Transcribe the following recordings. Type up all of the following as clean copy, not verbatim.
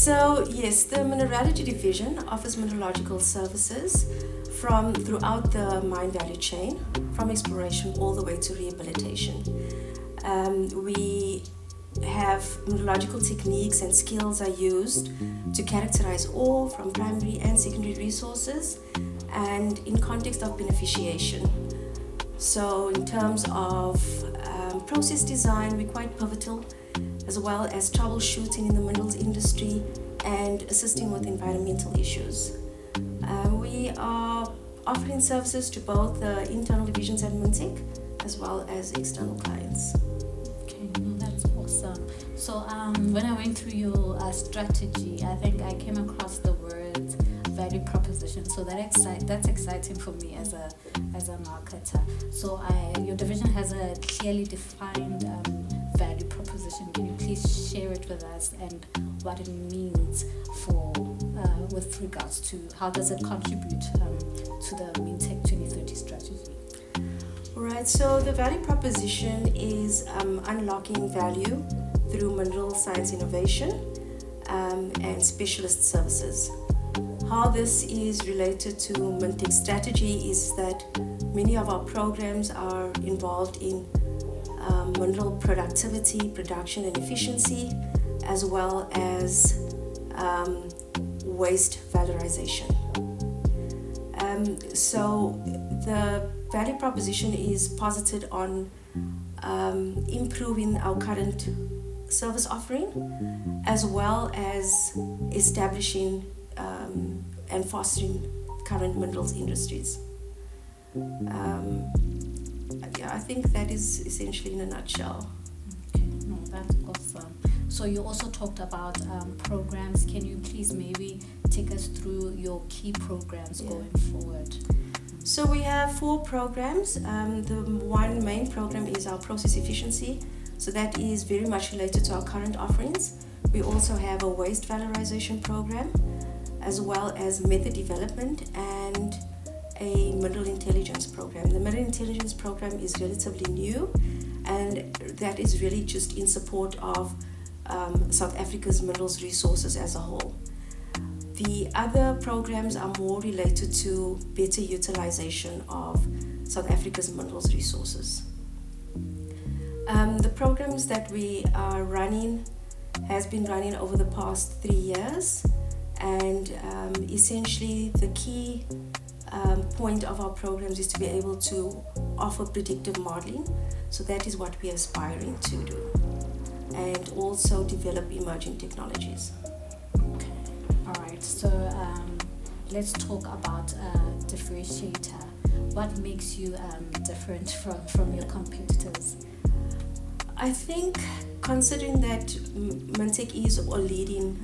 So yes, the Mineralogy division offers mineralogical services from throughout the mine value chain, from exploration all the way to rehabilitation. We have mineralogical techniques and skills are used to characterize ore from primary and secondary resources, and in context of beneficiation. So in terms of process design, we're quite pivotal, as well as troubleshooting in the minerals industry and assisting with environmental issues. We are offering services to both the internal divisions at Mintek as well as external clients. Okay, no, that's awesome. So when I went through your strategy, I think I came across the word value proposition. So that's exciting for me as a marketer. So your division has a clearly defined value proposition. Can you please share it with us and what it means for with regards to how does it contribute to the Mintek 2030 strategy? Right, so the value proposition is unlocking value through mineral science innovation and specialist services. How this is related to Mintek's strategy is that many of our programs are involved in mineral productivity, production and efficiency, as well as waste valorization. So the value proposition is posited on improving our current service offering, as well as establishing and fostering current minerals industries. I think that is essentially in a nutshell. Okay, no, that's awesome. So you also talked about programs. Can you please maybe take us through your key programs going forward? So we have 4 programs. The one main program is our process efficiency. So that is very much related to our current offerings. We also have a waste valorization program, as well as method development and a mineral intelligence program. The mineral intelligence program is relatively new, and that is really just in support of South Africa's minerals resources as a whole. The other programs are more related to better utilization of South Africa's minerals resources. The programs that we are running has been running over the past 3 years, and essentially the key point of our programs is to be able to offer predictive modeling. So that is what we are aspiring to do, and also develop emerging technologies. Okay, all right. So let's talk about differentiator. What makes you different from your competitors? I think, considering that Mintek is leading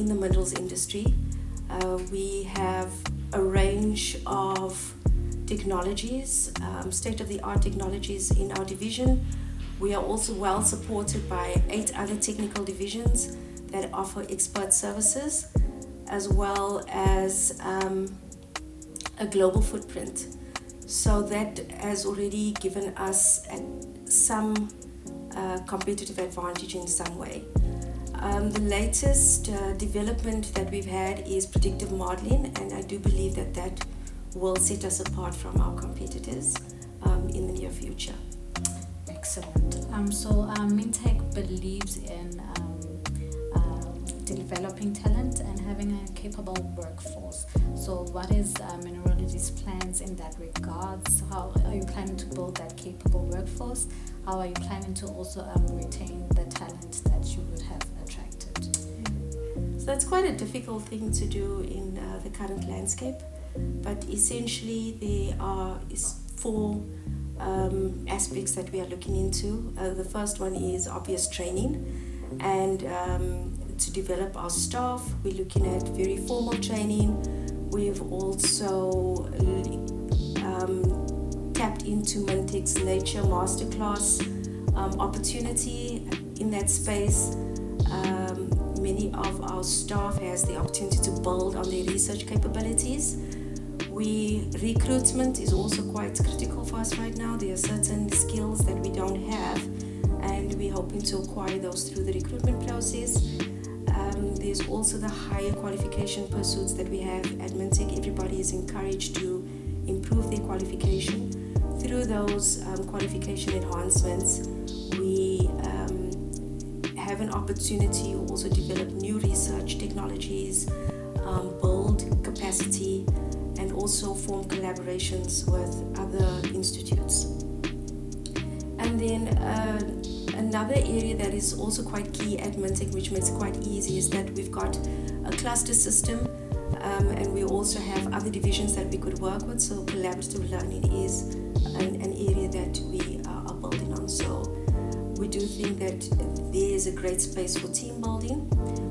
in the minerals industry, we have a range of technologies, state-of-the-art technologies in our division. We are also well supported by 8 other technical divisions that offer expert services, as well as a global footprint. So that has already given us some competitive advantage in some way. The latest development that we've had is predictive modeling, and I do believe that will set us apart from our competitors in the near future. Excellent. So Mintek believes in developing talent and having a capable workforce. So what is Mineralogy's plans in that regards? How are you planning to build that capable workforce? How are you planning to also retain the talent that you would have attracted? So that's quite a difficult thing to do in the current landscape, but essentially there are 4 aspects that we are looking into. The first one is obvious training, and to develop our staff, we're looking at very formal training. We've also tapped into Mintek's Nature Masterclass opportunity in that space. Many of our staff has the opportunity to build on their research capabilities. Recruitment is also quite critical for us right now. There are certain skills that we don't have, and we're hoping to acquire those through the recruitment process. There's also the higher qualification pursuits that we have at Mintek. Everybody is encouraged to improve their qualification. Through those qualification enhancements, we have an opportunity to also develop new research technologies, build capacity, and also form collaborations with other institutes. And then another area that is also quite key at Mintek, which makes it quite easy, is that we've got a cluster system, and we also have other divisions that we could work with. So collaborative learning is an area that we are building on. So we do think that there is a great space for team building.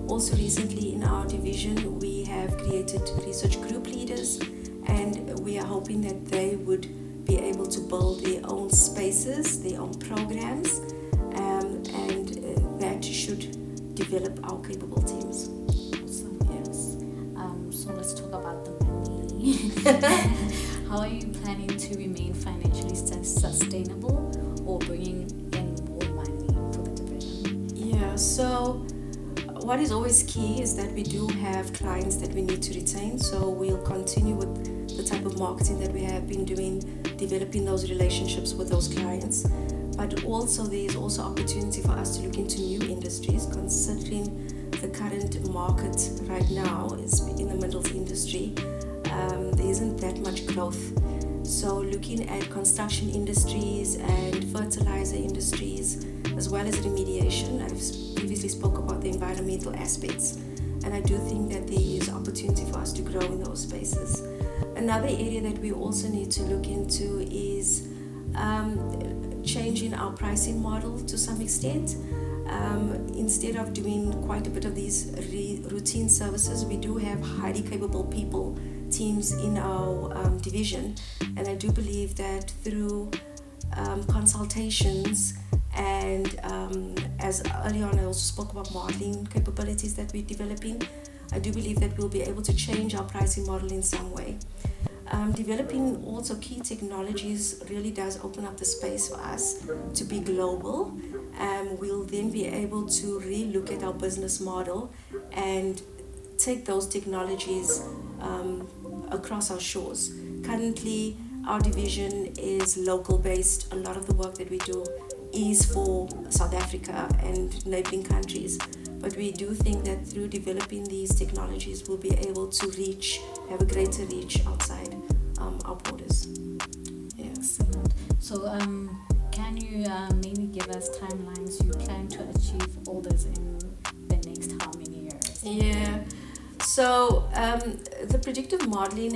Also recently in our division, we have created research group leaders, and we are hoping that they would be able to build their own spaces, their own programs, and that should develop our capable teams. Awesome, yes. So let's talk about the money. How are you planning to remain financially sustainable or bringing in more money for the division? Yeah, so what is always key is that we do have clients that we need to retain, so we'll continue with the type of marketing that we have been doing, developing those relationships with those clients. But also there is also opportunity for us to look into new industries, considering the current market right now is in the minerals industry. There isn't that much growth. So looking at construction industries and fertilizer industries, as well as remediation. I've previously spoke about the environmental aspects, and I do think that there is opportunity for us to grow in those spaces. Another area that we also need to look into is changing our pricing model to some extent. Instead of doing quite a bit of these routine services, we do have highly capable people, teams in our division, and I do believe that through consultations and as early on I also spoke about modeling capabilities that we're developing, I do believe that we'll be able to change our pricing model in some way. Developing also key technologies really does open up the space for us to be global. We'll then be able to re-look at our business model and take those technologies across our shores. Currently, our division is local based. A lot of the work that we do is for South Africa and neighboring countries. But we do think that through developing these technologies, we'll be able to have a greater reach outside our borders. Yeah. Excellent. So, can you maybe give us timelines you plan to achieve all this in the next how many years? Yeah. So the predictive modeling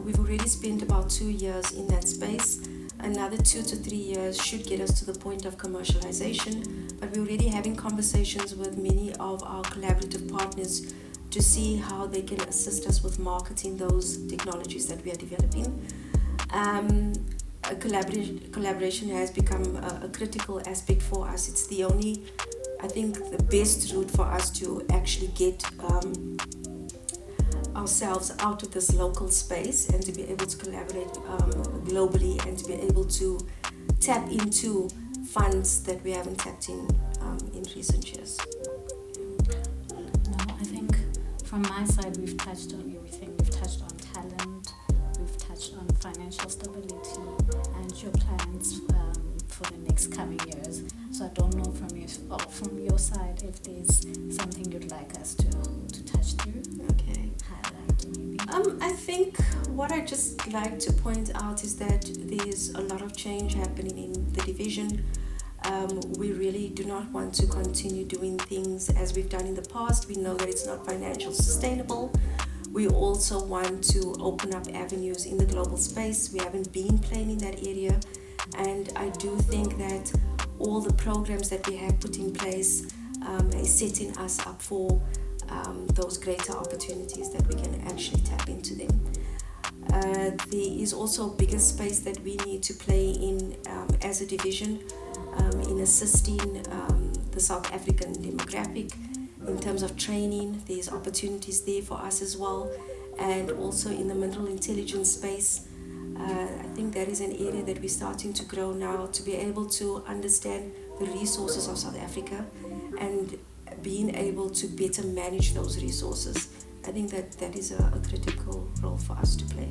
we've already spent about 2 years in that space. Another 2 to 3 years should get us to the point of commercialization, but we're already having conversations with many of our collaborative partners to see how they can assist us with marketing those technologies that we are developing. Collaboration has become a critical aspect for us. It's the only, I think, the best route for us to actually get ourselves out of this local space and to be able to collaborate globally and to be able to tap into funds that we haven't tapped in recent years. No, I think from my side we've touched on everything. We've touched on talent, we've touched on financial stability and your plans for the next coming years. So I don't know from your side if there's something you'd like us to touch through. Okay. Highlight maybe. I think what I just like to point out is that there's a lot of change happening in the division. We really do not want to continue doing things as we've done in the past. We know that it's not financially sustainable. We also want to open up avenues in the global space. We haven't been playing in that area, and I do think that all the programs that we have put in place is setting us up for those greater opportunities that we can actually tap into them. There is also a bigger space that we need to play in as a division in assisting the South African demographic in terms of training. There's opportunities there for us as well, and also in the mineral intelligence space. I think that is an area that we're starting to grow now, to be able to understand the resources of South Africa and being able to better manage those resources. I think that is a critical role for us to play.